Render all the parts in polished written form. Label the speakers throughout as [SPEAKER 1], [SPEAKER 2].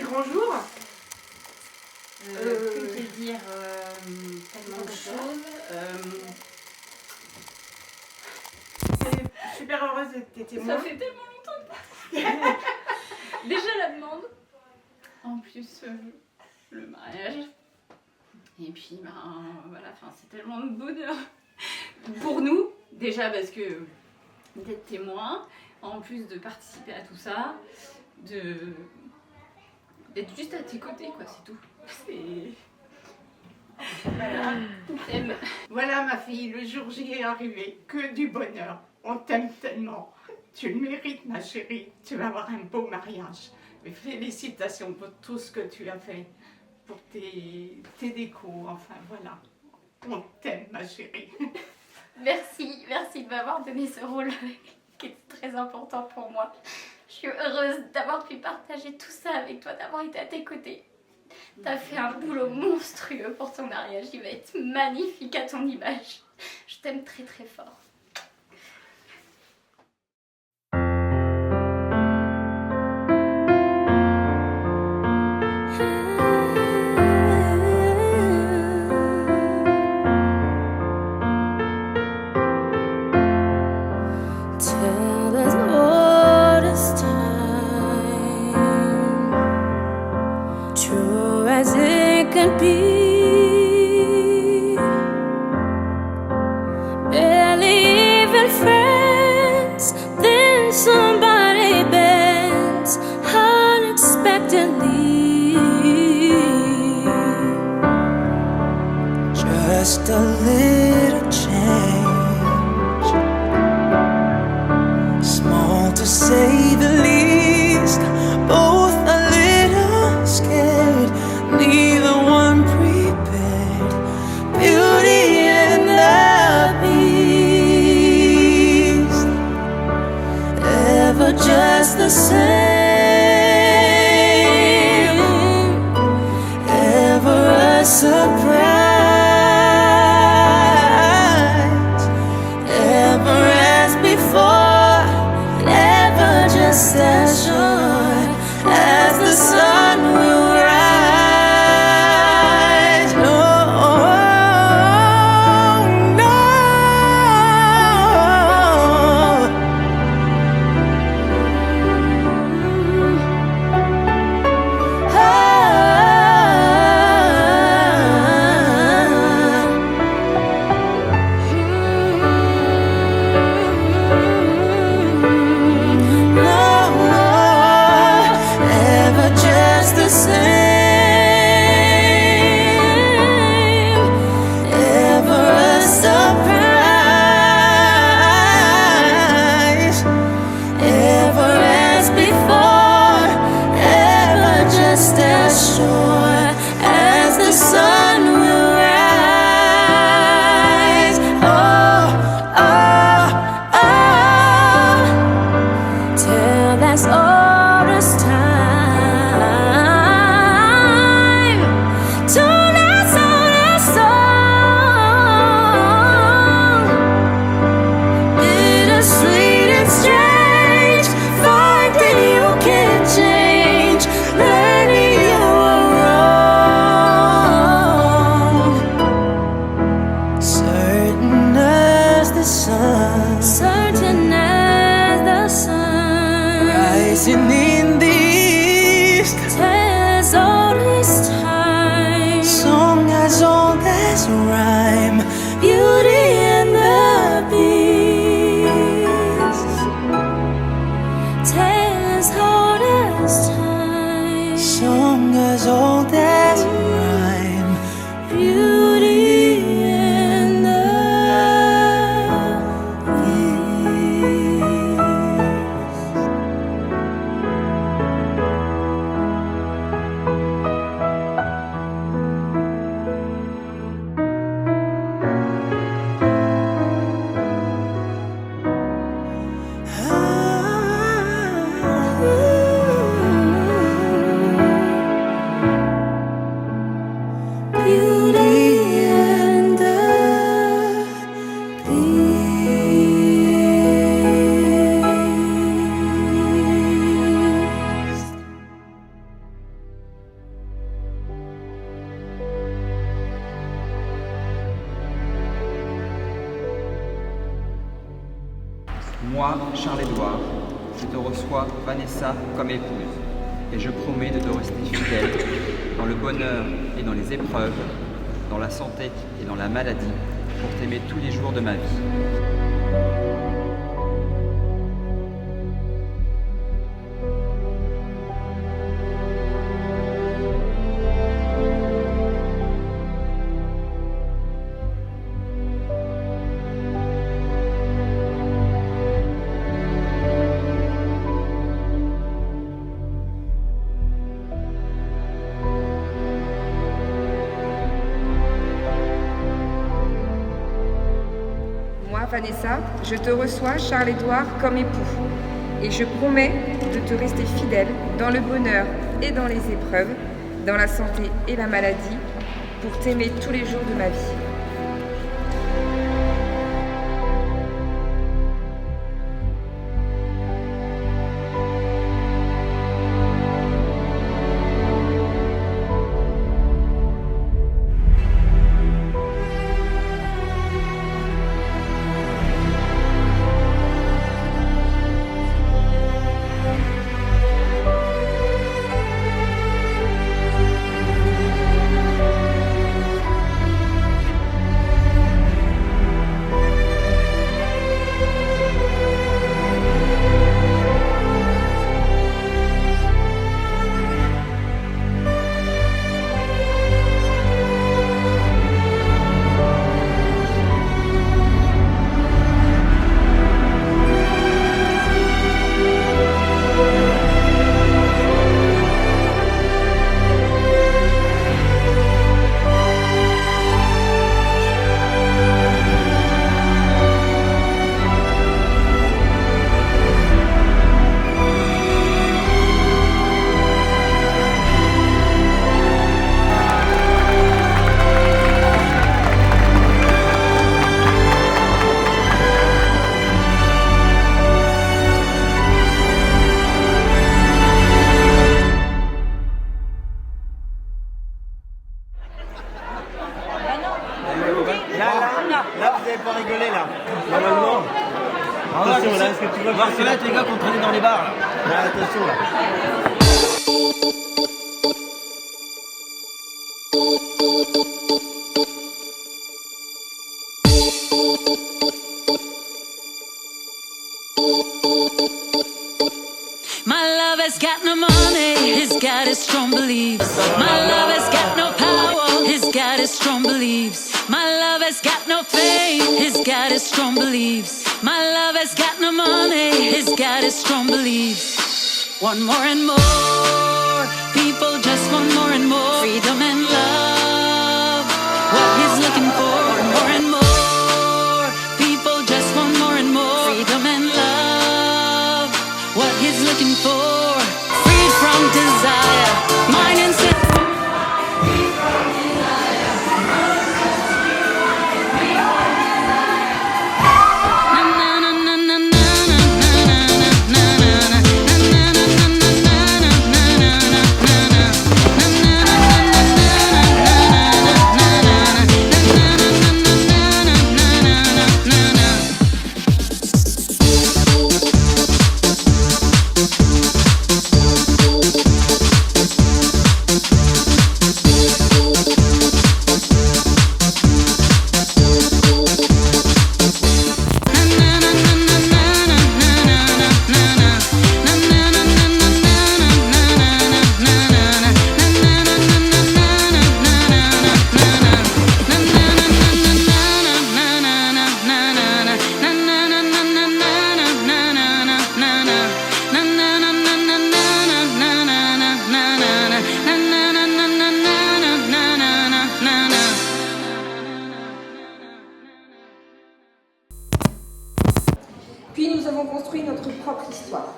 [SPEAKER 1] grand jour.
[SPEAKER 2] Que te dire tellement de choses.
[SPEAKER 1] Je suis super heureuse d'être tes témoins.
[SPEAKER 2] Ça fait tellement longtemps. Déjà la demande. En plus, le mariage. Et puis, voilà, c'est tellement de bonheur pour nous. Déjà parce que d'être témoin, en plus de participer à tout ça, d'être juste à tes côtés, quoi, c'est tout. Voilà, on t'aime.
[SPEAKER 1] Voilà ma fille, le jour J est arrivé, que du bonheur. On t'aime tellement. Tu le mérites ma chérie, tu vas avoir un beau mariage. Mais félicitations pour tout ce que tu as fait, pour tes décos, enfin voilà. On t'aime ma chérie.
[SPEAKER 2] Merci de m'avoir donné ce rôle qui est très important pour moi. Je suis heureuse d'avoir pu partager tout ça avec toi, d'avoir été à tes côtés. T'as fait un boulot monstrueux pour ton mariage, il va être magnifique à ton image. Je t'aime très très fort.
[SPEAKER 3] Just a little change, small to say the least, both a little scared, neither one prepared, beauty and the beast, ever just the same, ever a surprise. As sure as the sun will rise. No, no. Certain as the sun rising in the east, tale as old as time, song as old as rhyme, beauty and the beast, tale as old as time, song as old as rhyme, beauty and the beast.
[SPEAKER 4] Moi, Charles-Édouard, je te reçois, Vanessa, comme épouse, et je promets de te rester fidèle dans le bonheur et dans les épreuves, dans la santé et dans la maladie, pour t'aimer tous les jours de ma vie.
[SPEAKER 5] Moi, Vanessa, je te reçois, Charles-Édouard, comme époux. Et je promets de te rester fidèle dans le bonheur et dans les épreuves, dans la santé et la maladie, pour t'aimer tous les jours de ma vie.
[SPEAKER 6] Là, vous n'avez pas rigolé, là. Normalement. Attention, là, est-ce que tu vois voir, c'est là, les gars, qu'on traînait dans les bars, là. Là, attention, là.
[SPEAKER 3] My love has got no money, he's got his strong beliefs. My love has got no power, he's got his strong beliefs. My love has got no fame, he's got his strong beliefs. My love has got no money, he's got his strong beliefs. Want more and more, people just want more and more. Freedom and love, what he's looking for. Want more and more, people just want more and more. Freedom and love, what he's looking for. Freed from desire, mind and sense.
[SPEAKER 5] Puis nous avons construit notre propre histoire.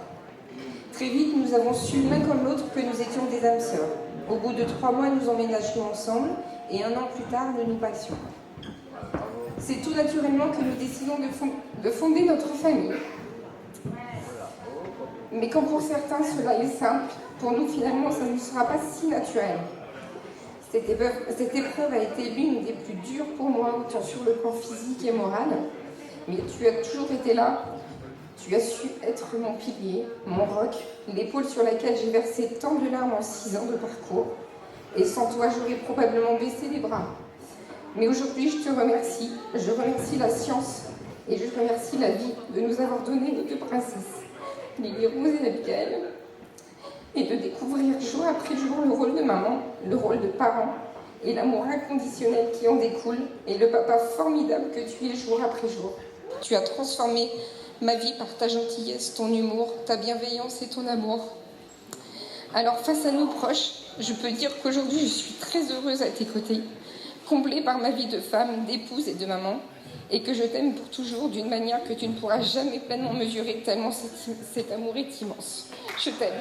[SPEAKER 5] Très vite, nous avons su l'un comme l'autre que nous étions des âmes sœurs. Au bout de 3 mois, nous emménagions ensemble et 1 an plus tard, nous nous battions. C'est tout naturellement que nous décidons de fonder notre famille. Mais quand pour certains cela est simple, pour nous finalement ça ne sera pas si naturel. Cette épreuve a été l'une des plus dures pour moi, autant sur le plan physique et moral. Mais tu as toujours été là, Tu as su être mon pilier, mon roc, l'épaule sur laquelle j'ai versé tant de larmes en 6 ans de parcours. Et sans toi, j'aurais probablement baissé les bras. Mais aujourd'hui, je remercie la science et je remercie la vie de nous avoir donné nos 2 princesses, Lily Rose et Abigail, et de découvrir jour après jour le rôle de maman, le rôle de parent, et l'amour inconditionnel qui en découle, et le papa formidable que tu es jour après jour. Tu as transformé ma vie par ta gentillesse, ton humour, ta bienveillance et ton amour. Alors face à nos proches, je peux dire qu'aujourd'hui je suis très heureuse à tes côtés, comblée par ma vie de femme, d'épouse et de maman, et que je t'aime pour toujours d'une manière que tu ne pourras jamais pleinement mesurer tellement cet amour est immense. Je t'aime.